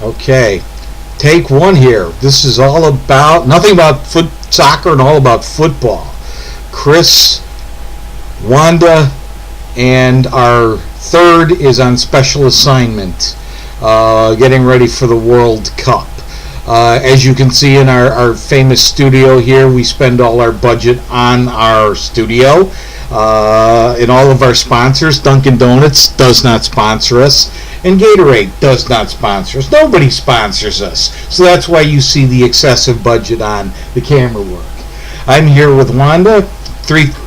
Okay, take one here. This is all about, nothing about soccer and all about football. Chris, Wanda, and our third is on special assignment, getting ready for the World Cup. As you can see in our famous studio here, we spend all our budget on our studio. And all of our sponsors, Dunkin' Donuts does not sponsor us, and Gatorade does not sponsor us. Nobody sponsors us. So that's why you see the excessive budget on the camera work. I'm here with Wanda.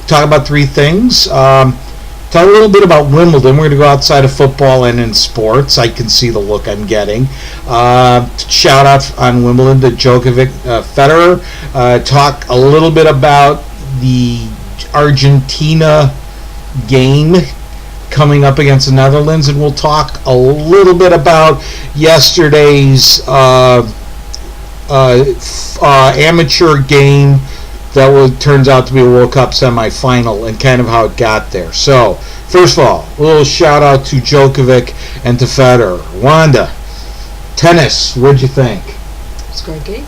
Talk about three things. Talk a little bit about Wimbledon. We're going to go outside of football and in sports. I can see the look I'm getting. Shout out on Wimbledon to Djokovic, Federer. Talk a little bit about the Argentina game coming up against the Netherlands, and we'll talk a little bit about yesterday's amateur game that turns out to be a World Cup semifinal and kind of how it got there. So, first of all, a little shout out to Djokovic and to Federer. Wanda, tennis, what'd you think? It was a great game.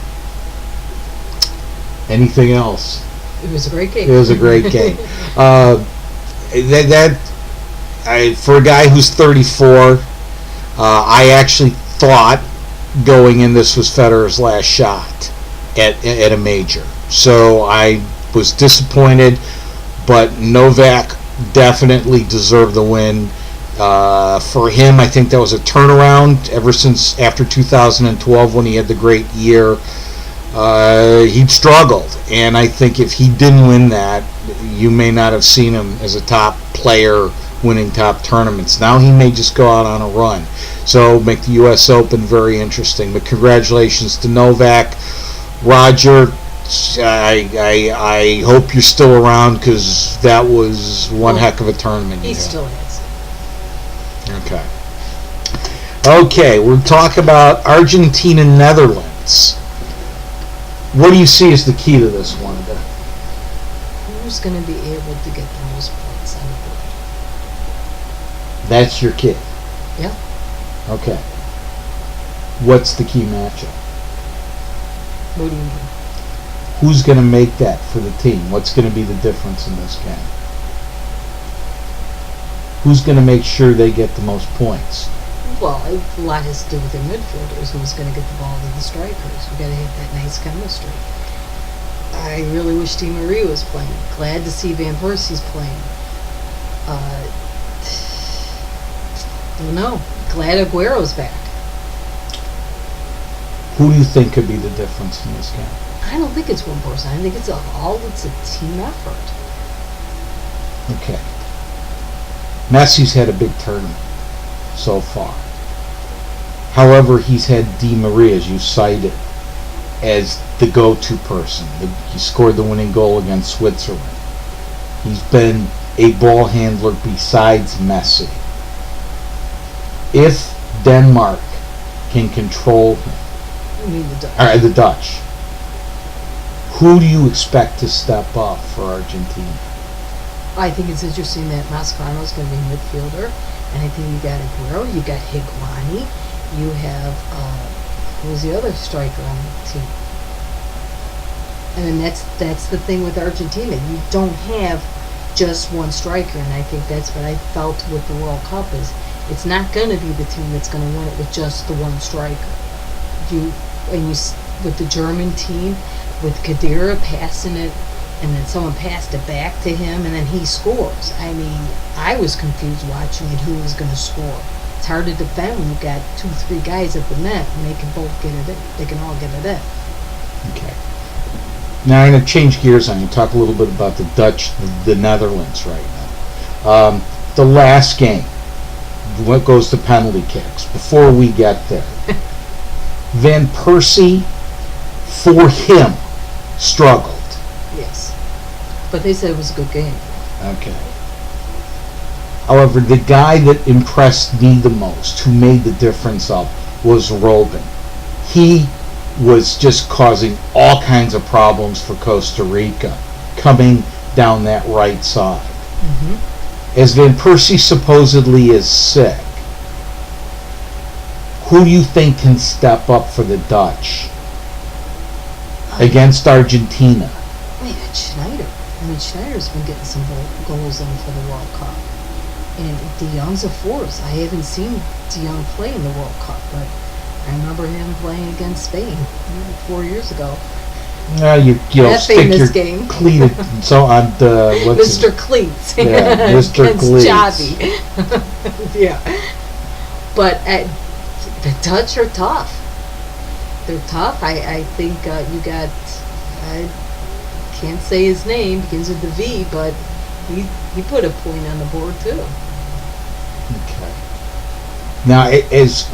Anything else? It was a great game. It was a great game. For a guy who's 34, I actually thought going in this was Federer's last shot at a major. So I was disappointed, but Novak definitely deserved the win. For him, I think that was a turnaround ever since after 2012 when he had the great year. He'd struggled, and I think if he didn't win that, you may not have seen him as a top player winning top tournaments. Now he may just go out on a run. So make the U.S. Open very interesting. But congratulations to Novak. Roger, I hope you're still around, because that was one heck of a tournament. He still is. Okay, we'll talk about Argentina, Netherlands. What do you see as the key to this one? Who's going to be able to get the most points on the board? That's your key? Yeah. Okay. What's the key matchup? What do you mean? Who's going to make that for the team? What's going to be the difference in this game? Who's going to make sure they get the most points? Well, a lot has to do with their midfielders. Who's going to get the ball to the strikers? We've got to hit that nice chemistry. I really wish Di Maria was playing. Glad to see Van Persie's playing. Don't know. Glad Aguero's back. Who do you think could be the difference in this game? I don't think it's one person. I think it's a team effort. Okay. Messi's had a big tournament so far. However, he's had Di Maria, as you cited, as the go-to person. He scored the winning goal against Switzerland. He's been a ball handler besides Messi. If Denmark can control him, You mean the Dutch? the Dutch, who do you expect to step up for Argentina? I think it's interesting that Mascherano's going to be a midfielder, and I think you got Aguero, you got Higuain, you have who was the other striker on the team? And that's the thing with Argentina. You don't have just one striker, and I think that's what I felt with the World Cup is it's not going to be the team that's going to win it with just the one striker. With the German team, with Khedira passing it, and then someone passed it back to him, and then he scores. I mean, I was confused watching it who was going to score. It's hard to defend when you've got 2-3 guys at the net, and they can both get it in. They can all get it in. Okay. Now I'm going to change gears on you. Talk a little bit about the Dutch, the Netherlands right now. The last game, what goes to penalty kicks? Before we get there, Van Persie, for him, struggled. Yes. But they said it was a good game. Okay. However, the guy that impressed me the most, who made the difference up, was Robin. He was just causing all kinds of problems for Costa Rica, coming down that right side. Mm-hmm. As Van Persie supposedly is sick, Who do you think can step up for the Dutch against Argentina? Wait, it's Schneider. I mean, Schneider's been getting some goals in for the World Cup. And De Jong's a force. I haven't seen De Jong play in the World Cup, but I remember him playing against Spain 4 years ago. You That stick famous your game. cleat so on the Mr. Cleats. Yeah, Mr. Against Cleats. Javi. Yeah. But the Dutch are tough. They're tough. I think you got, I can't say his name, begins with the V, but he put a point on the board too. Okay. Now,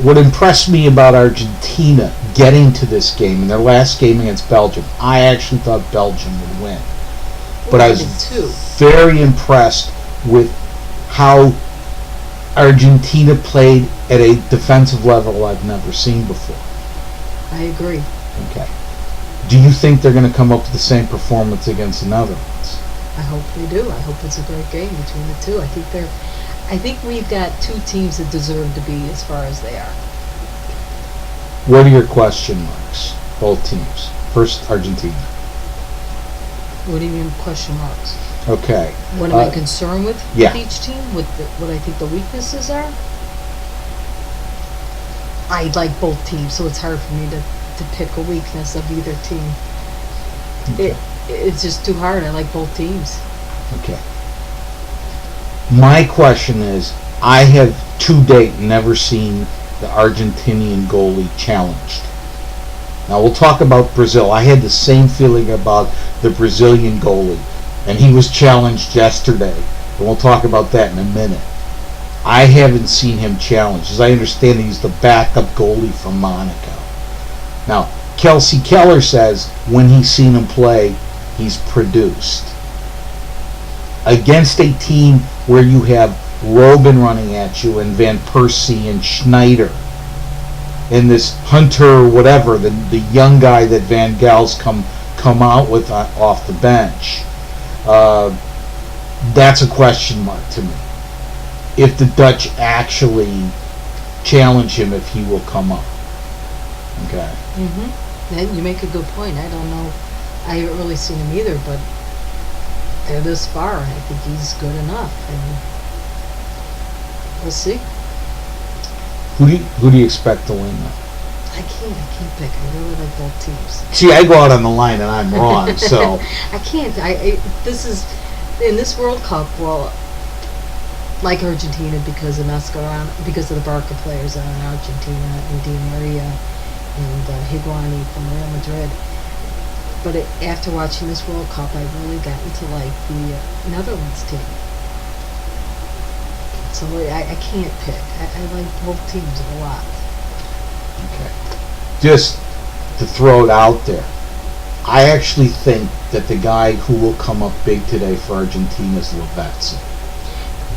what impressed me about Argentina getting to this game, in their last game against Belgium, I actually thought Belgium would win. But I was very impressed with how Argentina played at a defensive level I've never seen before. I agree. Okay. Do you think they're going to come up with the same performance against the Netherlands? I hope they do. I hope it's a great game between the two. I think we've got two teams that deserve to be as far as they are. What are your question marks? Both teams. First, Argentina. What do you mean question marks? Okay. What am I concerned with yeah. each team? What I think the weaknesses are? I like both teams, so it's hard for me to pick a weakness of either team. Okay. It's just too hard. I like both teams. Okay. My question is, I have to date never seen the Argentinian goalie challenged. Now we'll talk about Brazil. I had the same feeling about the Brazilian goalie, and he was challenged yesterday, and we'll talk about that in a minute. I haven't seen him challenged. As I understand, he's the backup goalie from Monaco. Now, Kelsey Keller says when he's seen him play, he's produced. Against a team where you have Robin running at you and Van Persie and Schneider and this Hunter whatever, the young guy that Van Gaal's come out with off the bench, that's a question mark to me. If the Dutch actually challenge him, if he will come up. Okay. And you make a good point. I don't know. I haven't really seen him either, but they're this far, and I think he's good enough. And we'll see. Who do you expect to win, though? I can't pick. I really like both teams. See, I go out on the line and I'm wrong, so. I can't. This is, in this World Cup, well, like Argentina because of Mascherano, because of the Barca players in Argentina and Di Maria and Higuain from Real Madrid. But after watching this World Cup, I really gotten to like the Netherlands team. So I can't pick. I like both teams a lot. Okay. Just to throw it out there, I actually think that the guy who will come up big today for Argentina is Lavezzi.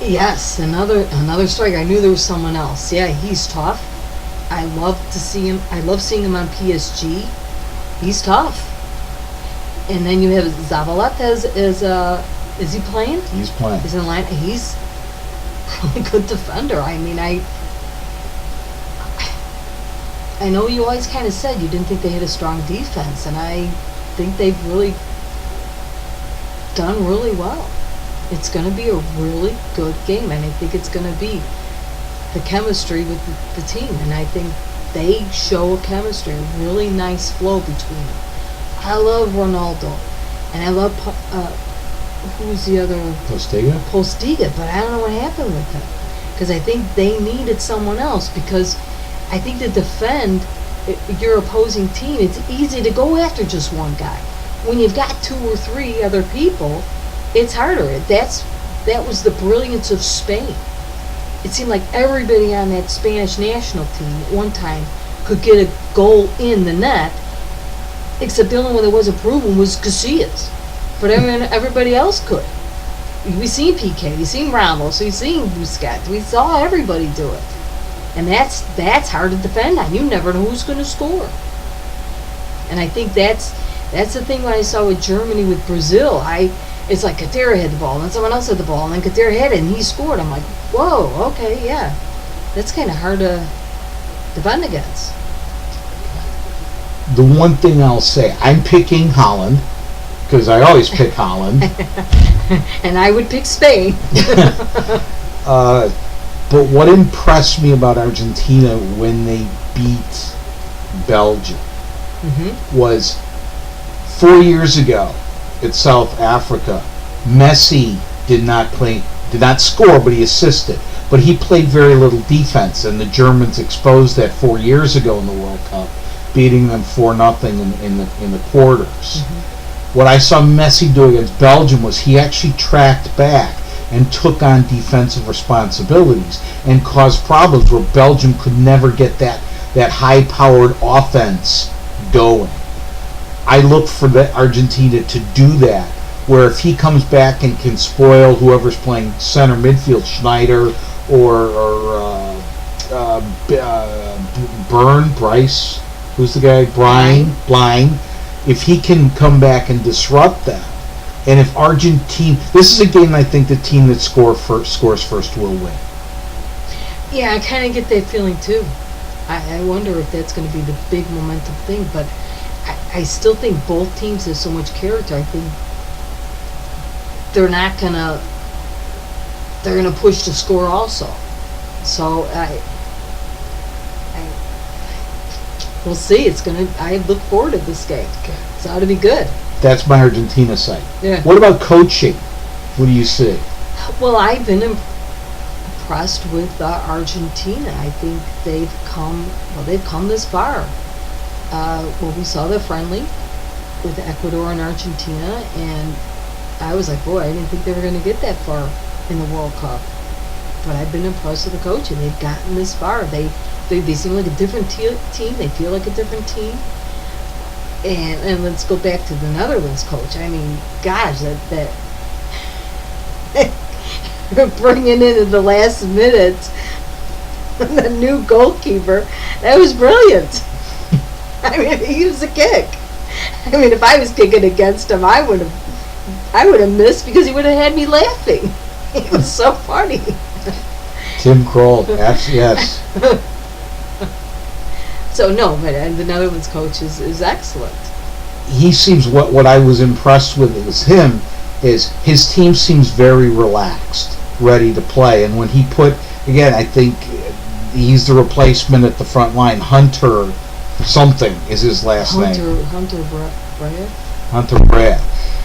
Yes, another striker. I knew there was someone else. Yeah, he's tough. I love to see him. I love seeing him on PSG. He's tough. And then you have Zavaleta is he playing? He's playing. He's in line. He's a really good defender. I mean, I know you always kind of said you didn't think they had a strong defense, and I think they've really done really well. It's going to be a really good game, and I think it's going to be the chemistry with the team, and I think they show a chemistry, a really nice flow between them. I love Ronaldo, and I love who's the other? Postiga, but I don't know what happened with him, because I think they needed someone else, because I think to defend your opposing team, it's easy to go after just one guy. When you've got two or three other people, it's harder. That was the brilliance of Spain. It seemed like everybody on that Spanish national team at one time could get a goal in the net, except the only one that wasn't proven was Casillas. But everybody else could. We've seen PK, we've seen Ramos, we've seen Busquets, we saw everybody do it. And that's hard to defend on. You never know who's going to score. And I think that's the thing when I saw with Germany with Brazil. It's like Kadira had the ball, and then someone else had the ball, and then Kadira had it, and he scored. I'm like, whoa, okay, yeah. That's kind of hard to defend against. The one thing I'll say, I'm picking Holland, because I always pick Holland. And I would pick Spain. But what impressed me about Argentina when they beat Belgium was 4 years ago at South Africa, Messi did not score, but he assisted. But he played very little defense, and the Germans exposed that 4 years ago in the World Cup, beating them 4-0 in the quarters. What I saw Messi do against Belgium was he actually tracked back and took on defensive responsibilities and caused problems where Belgium could never get that high-powered offense going. I look for Argentina to do that, where if he comes back and can spoil whoever's playing center midfield, Schneider or Bryce, who's the guy? Blind. If he can come back and disrupt them, and if Argentina, this is a game I think the team that scores first will win. Yeah, I kind of get that feeling too. I wonder if that's going to be the big momentum thing, but I still think both teams have so much character. I think they're gonna push the score also. So we'll see. I look forward to this game. Okay. It ought to be good. That's my Argentina side. Yeah. What about coaching? What do you see? Well, I've been impressed with Argentina. I think they've come this far. We saw the friendly with Ecuador and Argentina, and I was like, boy, I didn't think they were going to get that far in the World Cup. But I've been impressed with the coaching. They've gotten this far. They seem like a different team. They feel like a different team. And let's go back to the Netherlands coach. I mean, gosh, that bringing in the last minute the new goalkeeper, that was brilliant. I mean, he was a kick. I mean, if I was kicking against him, I would have missed because he would have had me laughing. It was so funny. Tim Kroll, yes. So no, but the Netherlands coach is excellent. He seems what I was impressed with is his team seems very relaxed, ready to play, and when he put again, I think he's the replacement at the front line. Hunter something is his last name. Hunter Brad,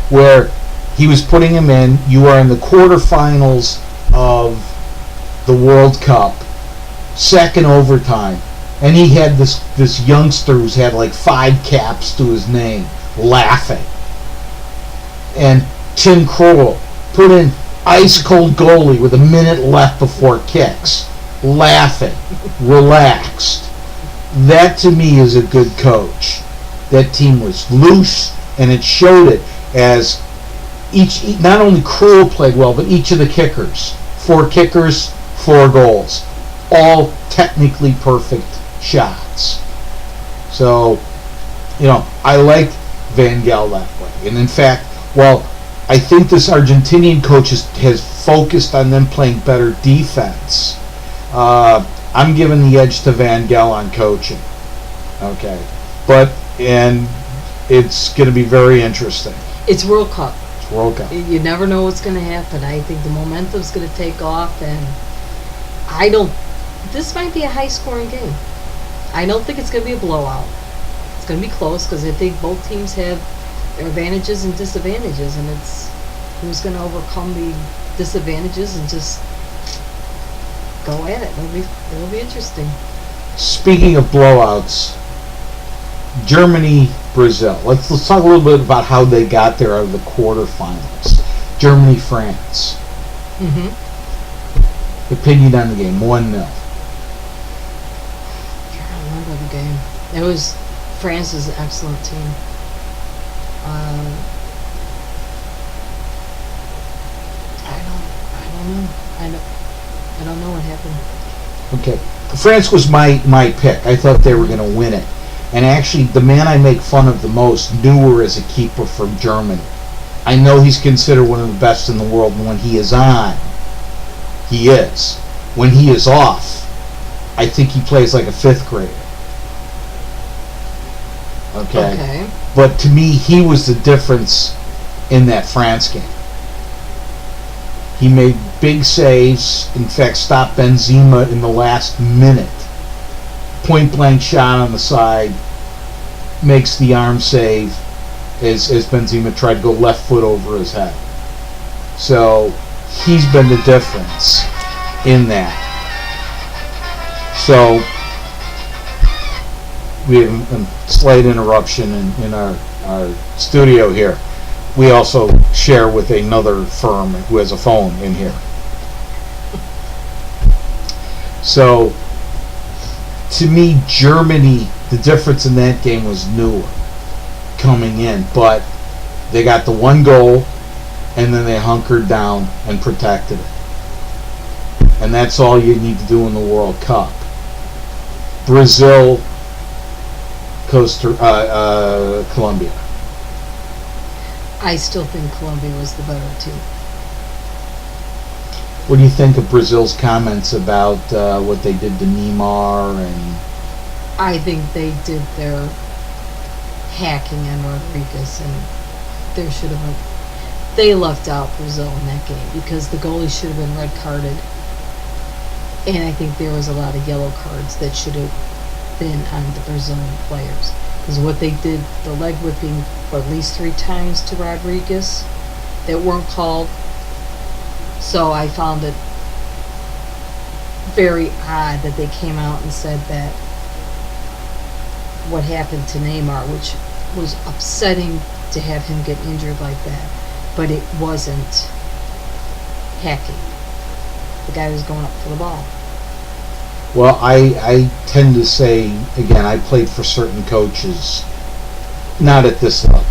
where he was putting him in. You are in the quarterfinals of the World Cup, second overtime. And he had this youngster who's had like 5 caps to his name, laughing. And Tim Kroll put in ice cold goalie with a minute left before kicks, laughing, relaxed. That to me is a good coach. That team was loose, and it showed it as not only Kroll played well, but each of the kickers. 4 kickers, 4 goals. All technically perfect shots. So, I like Van Gaal that way. And in fact, while I think this Argentinian coach has focused on them playing better defense, I'm giving the edge to Van Gaal on coaching. Okay. And it's going to be very interesting. It's World Cup. It's World Cup. You never know what's going to happen. I think the momentum's going to take off, and this might be a high-scoring game. I don't think it's going to be a blowout. It's going to be close because I think both teams have their advantages and disadvantages, and it's who's going to overcome the disadvantages and just go at it. It'll be interesting. Speaking of blowouts, Germany, Brazil. Let's talk a little bit about how they got there out of the quarterfinals. Germany, France. Opinion on the game, 1-0. The game. It was France's excellent team. I don't know what happened. Okay, France was my pick. I thought they were going to win it, and actually, the man I make fun of the most knew her as a keeper from Germany. I know he's considered one of the best in the world, and when he is on, he is. When he is off, I think he plays like a fifth grader. Okay. But to me, he was the difference in that France game. He made big saves. In fact, stopped Benzema in the last minute. Point blank shot on the side. Makes the arm save as Benzema tried to go left foot over his head. So he's been the difference in that. So we have a slight interruption in our studio here. We also share with another firm who has a phone in here. So, to me, Germany, the difference in that game was Neuer coming in, but they got the one goal, and then they hunkered down and protected it. And that's all you need to do in the World Cup. Brazil, Colombia. I still think Colombia was the better team. What do you think of Brazil's comments about what they did to Neymar? And I think they did their hacking on Rodriguez, and there should have been. They left out Brazil in that game because the goalie should have been red carded, and I think there was a lot of yellow cards that should have been on the Brazilian players. Because what they did, the leg whipping at least 3 times to Rodriguez that weren't called. So I found it very odd that they came out and said that what happened to Neymar, which was upsetting to have him get injured like that, but it wasn't hacking. The guy was going up for the ball. well, I tend to say, again, I played for certain coaches, not at this level,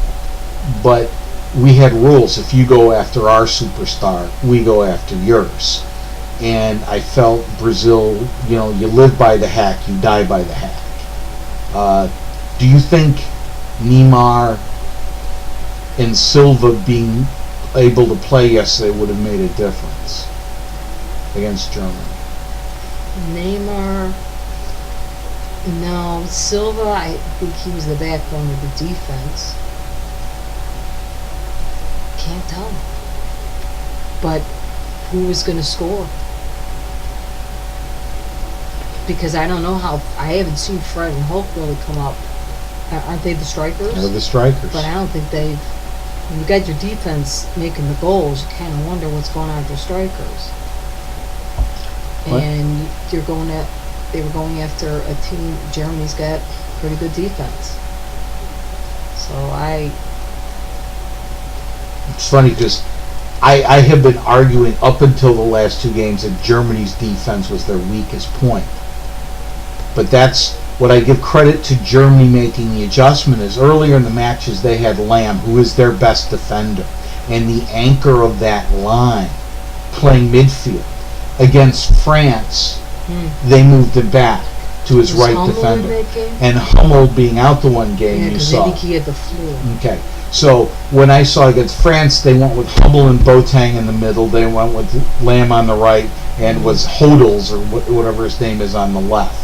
but we had rules. If you go after our superstar, we go after yours. And I felt Brazil, you live by the hack, you die by the hack. Do you think Neymar and Silva being able to play yesterday would have made a difference against Germany? Neymar, no. Silva, I think he was the backbone of the defense. Can't tell. But who was going to score? Because I don't know how. I haven't seen Fred and Hulk really come up. Aren't they the strikers? They're the strikers. But I don't think they've. When you got your defense making the goals, you kind of wonder what's going on with the strikers. What? And they were going after a team. Germany's got pretty good defense. So It's funny because I have been arguing up until the last 2 games that Germany's defense was their weakest point. But that's what I give credit to Germany making the adjustment is earlier in the matches they had Lamb, who is their best defender, and the anchor of that line playing midfield. Against France, they moved him back to his right Hummel defender. in that game? And Hummel being out the one game, Yeah, you because saw. I think he had the flu. Okay, so when I saw against France, they went with Hummel and Boateng in the middle. They went with Lamb on the right, and was Hodels or whatever his name is on the left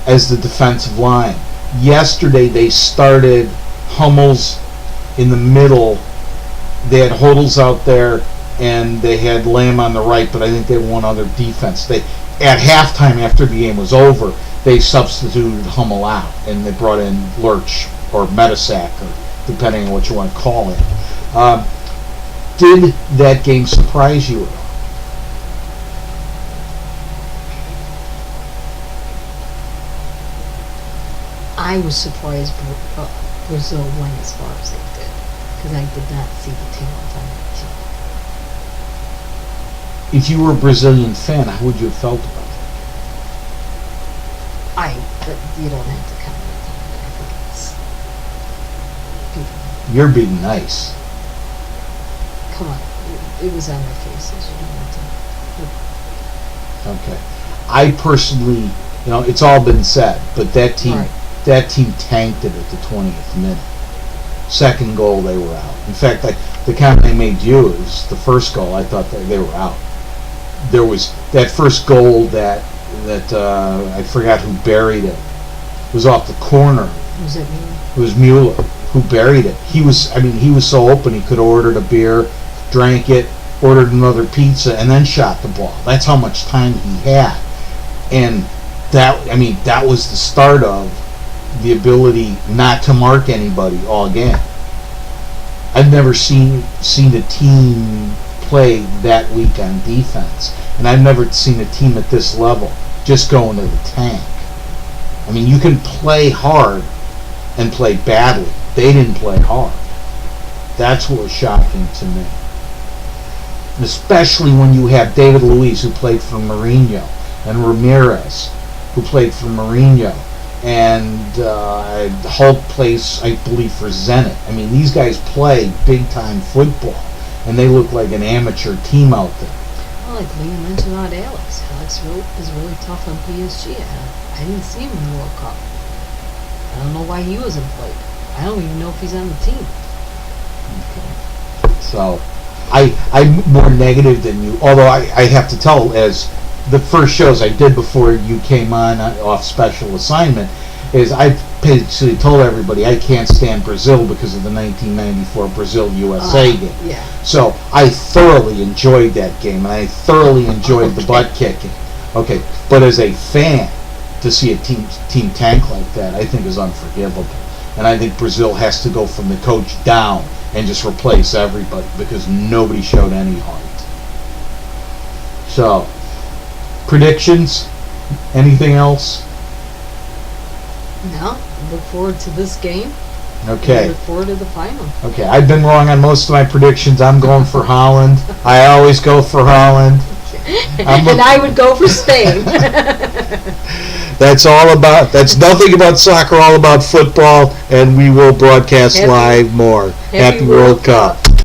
as the defensive line. Yesterday, they started Hummels in the middle. They had Hodels out there, and they had Lamb on the right, but I think they had one other defense. They at halftime, after the game was over, they substituted Hummel out, and they brought in Lurch or Metasack, or depending on what you want to call it. Did that game surprise you at all? I was surprised Brazil went as far as they did because I did not see the talent on that team. If you were a Brazilian fan, how would you have felt about it? You don't have to comment on it. I think it's You're being nice. come on. It was on their faces. You don't have Okay. I personally, it's all been said, but that team, Right. that team tanked it at the 20th minute. Second goal, they were out. In fact, the comment I made to you is the first goal. I thought they were out. There was that first goal that that I forgot who buried it. It was off the corner. Was it me? It was Mueller who buried it. He was so open he could have ordered a beer, drank it, ordered another pizza, and then shot the ball. That's how much time he had. And that was the start of the ability not to mark anybody all game. I've never seen a team play that weak on defense, and I've never seen a team at this level just go into the tank. I mean, you can play hard and play badly. They didn't play hard. That's what was shocking to me. And especially when you have David Luiz, who played for Mourinho, and Ramirez, who played for Mourinho, and Hulk plays, I believe, for Zenit. I mean, these guys play big-time football, and they look like an amateur team out there. Well, like Liam mentioned about Alex. Alex is really tough on PSG. I didn't see him in the World Cup. I don't know why he wasn't played. I don't even know if he's on the team. Okay. So, I'm more negative than you, although I have to tell, as the first shows I did before you came on off special assignment, is I basically told everybody I can't stand Brazil because of the 1994 Brazil-USA game. Yeah. So I thoroughly enjoyed that game, and I thoroughly enjoyed the butt kicking. Okay, but as a fan, to see a team tank like that, I think is unforgivable. And I think Brazil has to go from the coach down and just replace everybody because nobody showed any heart. So, predictions? Anything else? No. Look forward to this game. Okay. Look forward to the final. Okay, I've been wrong on most of my predictions. I'm going for Holland. I always go for Holland. And I would go for Spain. That's nothing about soccer, all about football, and we will broadcast live more. Happy World Cup.